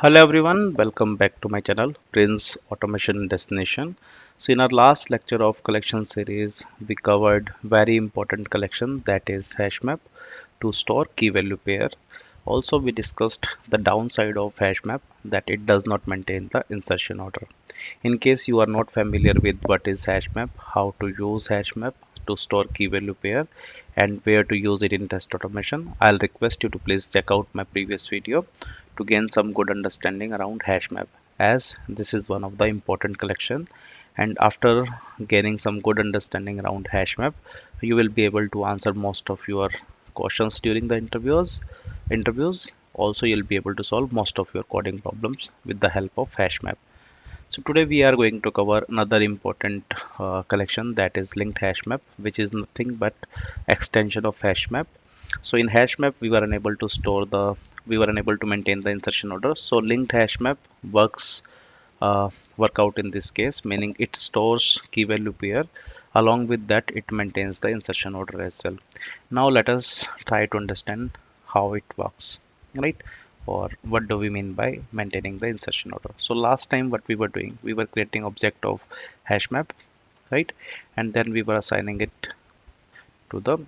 Hello everyone, welcome back to my channel Prince Automation Destination. So in our last lecture of collection series, we covered very important collection, that is HashMap to store key value pair. Also we discussed the downside of HashMap, that it does not maintain the insertion order. In case you are not familiar with what is HashMap, how to use HashMap to store key value pair and where to use it in test automation, I'll request you to please check out my previous video to gain some good understanding around HashMap, as this is one of the important collection. And after gaining some good understanding around HashMap, you will be able to answer most of your questions during the interviews. Also you'll be able to solve most of your coding problems with the help of HashMap. So today we are going to cover another important collection, that is linked HashMap, which is nothing but extension of HashMap. So in HashMap we were unable to maintain the insertion order. So linked HashMap works uh, work out in this case, meaning it stores key value pair. Along with that, it maintains the insertion order as well. Now let us try to understand how it works, right? Or what do we mean by maintaining the insertion order? So last time what we were doing, we were creating object of HashMap, right? And then we were assigning it to the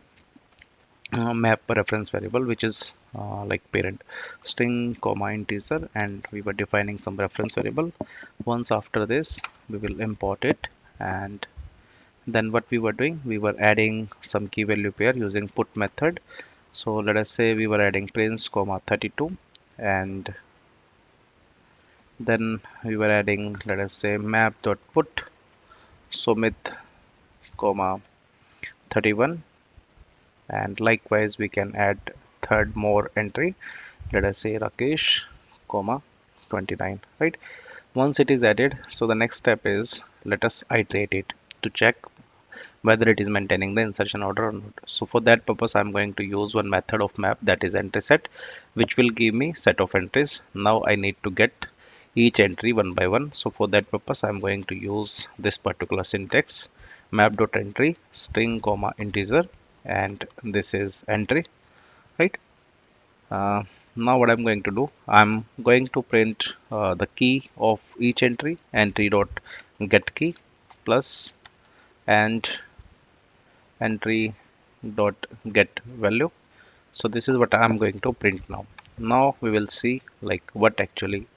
map reference variable, which is like parent string comma integer, and we were defining some reference variable. Once after this we will import it, and then what we were doing, we were adding some key value pair using put method. So let us say we were adding prince comma 32, and then we were adding, let us say, map dot put sumit comma 31, and likewise we can add third more entry, let us say Rakesh comma 29, right? Once it is added, so the next step is, let us iterate it to check whether it is maintaining the insertion order or not. So for that purpose I'm going to use one method of map, that is entry set, which will give me set of entries. Now I need to get each entry one by one. So for that purpose I'm going to use this particular syntax, map.entry string comma integer, and this is entry, right? uh, Now what I'm going to do, I'm going to print the key of each entry dot get key plus, and entry dot get value. So this is what I'm going to print now. Now we will see like what actually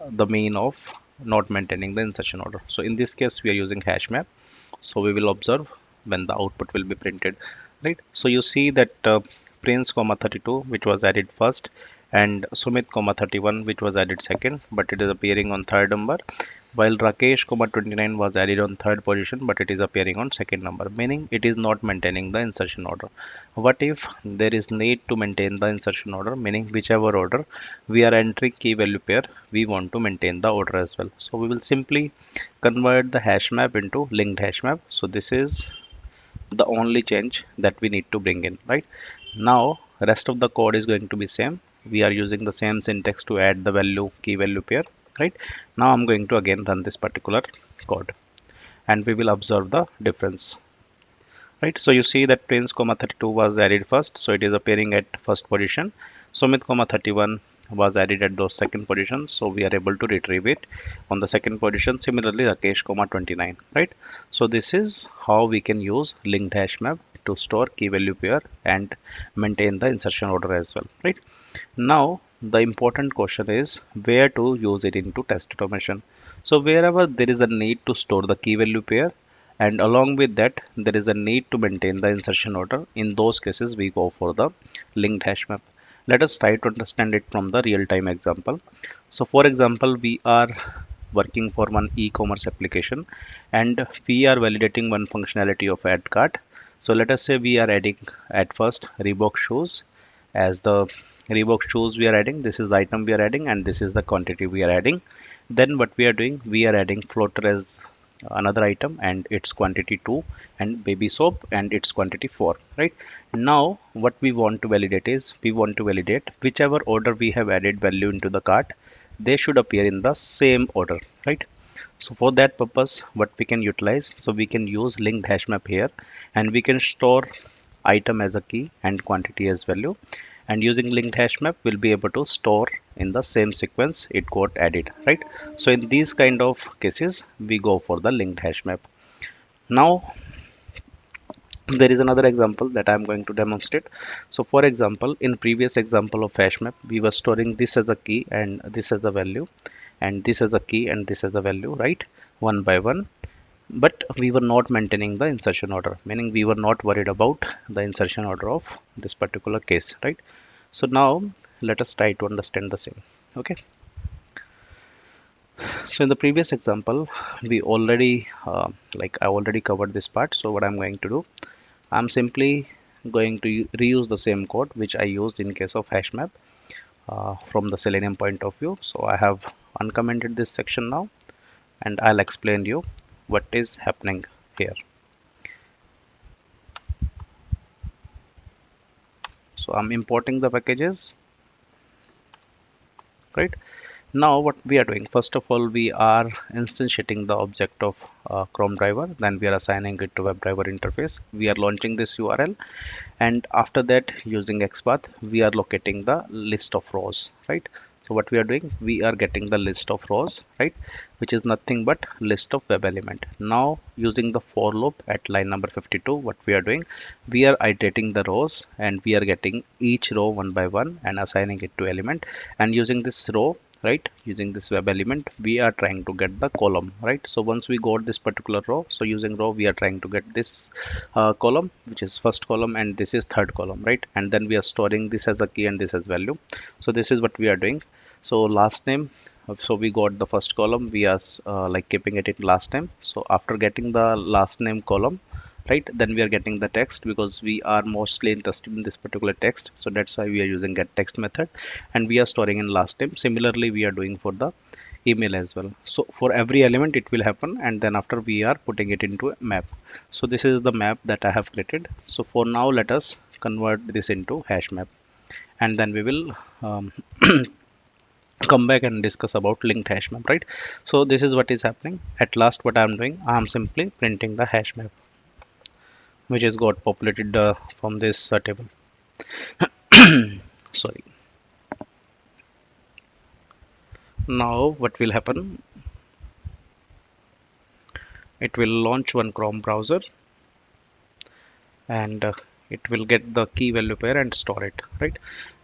the mean of not maintaining the insertion order. So in this case we are using hash map, so we will observe when the output will be printed, right? So you see that prince comma 32, which was added first, and sumit comma 31, which was added second, but it is appearing on third number, while rakesh comma 29 was added on third position, but it is appearing on second number, meaning it is not maintaining the insertion order. What if there is need to maintain the insertion order, meaning whichever order we are entering key value pair, we want to maintain the order as well. So we will simply convert the hash map into linked hash map. So this is the only change that we need to bring in, right? Now rest of the code is going to be same. We are using the same syntax to add the value key value pair, right? Now I'm going to again run this particular code, and we will observe the difference, right? So you see that prince comma 32 was added first, so it is appearing at first position. Sumit comma 31 was added at those second position, so we are able to retrieve it on the second position. Similarly rakesh comma 29, right? So this is how we can use linked hash map to store key value pair and maintain the insertion order as well, right? Now the important question is where to use it into test automation. So wherever there is a need to store the key value pair, and along with that there is a need to maintain the insertion order, in those cases we go for the linked hash map. Let us try to understand it from the real-time example. So for example, we are working for one e-commerce application, and we are validating one functionality of add cart. So let us say we are adding at first Reebok shoes as the Reebok shoes we are adding. This is the item we are adding, and this is the quantity we are adding. Then what we are doing, we are adding floater as another item, and its quantity 2, and baby soap and its quantity 4, right? Now what we want to validate is, we want to validate whichever order we have added value into the cart, they should appear in the same order, right? So for that purpose what we can utilize, so we can use linked hash map here, and we can store item as a key and quantity as value, and using linked hash map we'll be able to store in the same sequence it got added, right? So in these kind of cases we go for the linked hash map. Now there is another example that I'm going to demonstrate. So for example, in previous example of hash map, we were storing this as a key and this as a value, and this as a key and this as a value, right? One by one. But we were not maintaining the insertion order, meaning we were not worried about the insertion order of this particular case, right? So now let us try to understand the same. Okay. So in the previous example, we already like I already covered this part. So what I'm going to do, I'm simply going to reuse the same code which I used in case of HashMap from the Selenium point of view. So I have uncommented this section now, and I'll explain you what is happening here. So I'm importing the packages, right? Now what we are doing, first of all, we are instantiating the object of Chrome driver, then we are assigning it to WebDriver interface. We are launching this URL, and after that, using XPath, we are locating the list of rows, right? So what we are doing, we are getting the list of rows, right, which is nothing but list of web element. Now using the for loop at line number 52, what we are doing, we are iterating the rows and we are getting each row one by one and assigning it to element, and using this row, right, using this web element, we are trying to get the column, right? So once we got this particular row, so using row we are trying to get this column, which is first column, and this is third column, right? And then we are storing this as a key and this as value. So this is what we are doing. So last name, so we got the first column, we are like keeping it in last name. So after getting the last name column, right, then we are getting the text because we are mostly interested in this particular text, so that's why we are using get text method, and we are storing in last name. Similarly we are doing for the email as well. So for every element it will happen, and then after we are putting it into a map. So this is the map that I have created. So for now let us convert this into hash map, and then we will come back and discuss about linked hash map, right? So this is what is happening. At last what I'm doing, I'm simply printing the hash map which is got populated from this table. Sorry. Now what will happen, it will launch one Chrome browser, and it will get the key value pair and store it, right?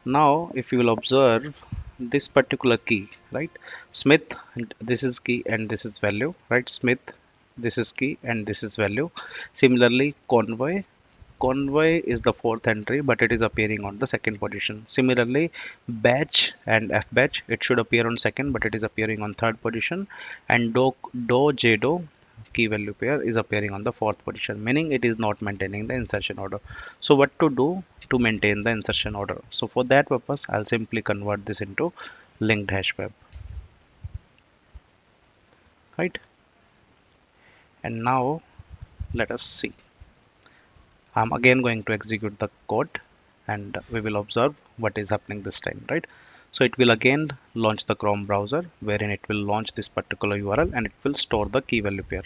Now if you will observe this particular key, right, Smith, and this is key and this is value, right? Smith, this is key and this is value. Similarly convoy is the fourth entry, but it is appearing on the second position. Similarly, batch and f batch, it should appear on second, but it is appearing on third position. And do jdo key value pair is appearing on the fourth position, meaning it is not maintaining the insertion order. So what to do to maintain the insertion order? So for that purpose, I'll simply convert this into linked hash map, right? And now let us see. I'm again going to execute the code, and we will observe what is happening this time, right? So it will again launch the Chrome browser, wherein it will launch this particular URL and it will store the key value pair.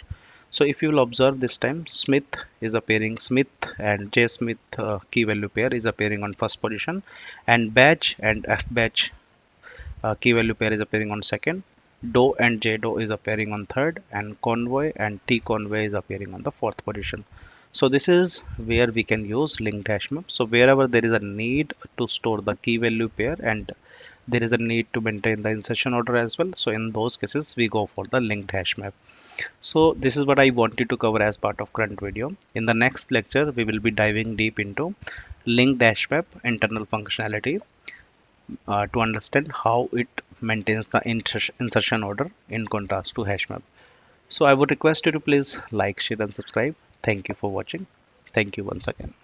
So if you will observe this time, Smith is appearing, Smith and J Smith key value pair is appearing on first position, and batch and F batch key value pair is appearing on second, do and jdo is appearing on third, and convoy and t convoy is appearing on the fourth position. So this is where we can use linked hash map. So wherever there is a need to store the key value pair and there is a need to maintain the insertion order as well, so in those cases we go for the linked hash map. So this is what I wanted to cover as part of current video. In the next lecture we will be diving deep into linked hash map internal functionality to understand how it maintains the insertion order in contrast to HashMap. So I would request you to please like, share and subscribe. Thank you for watching. Thank you once again.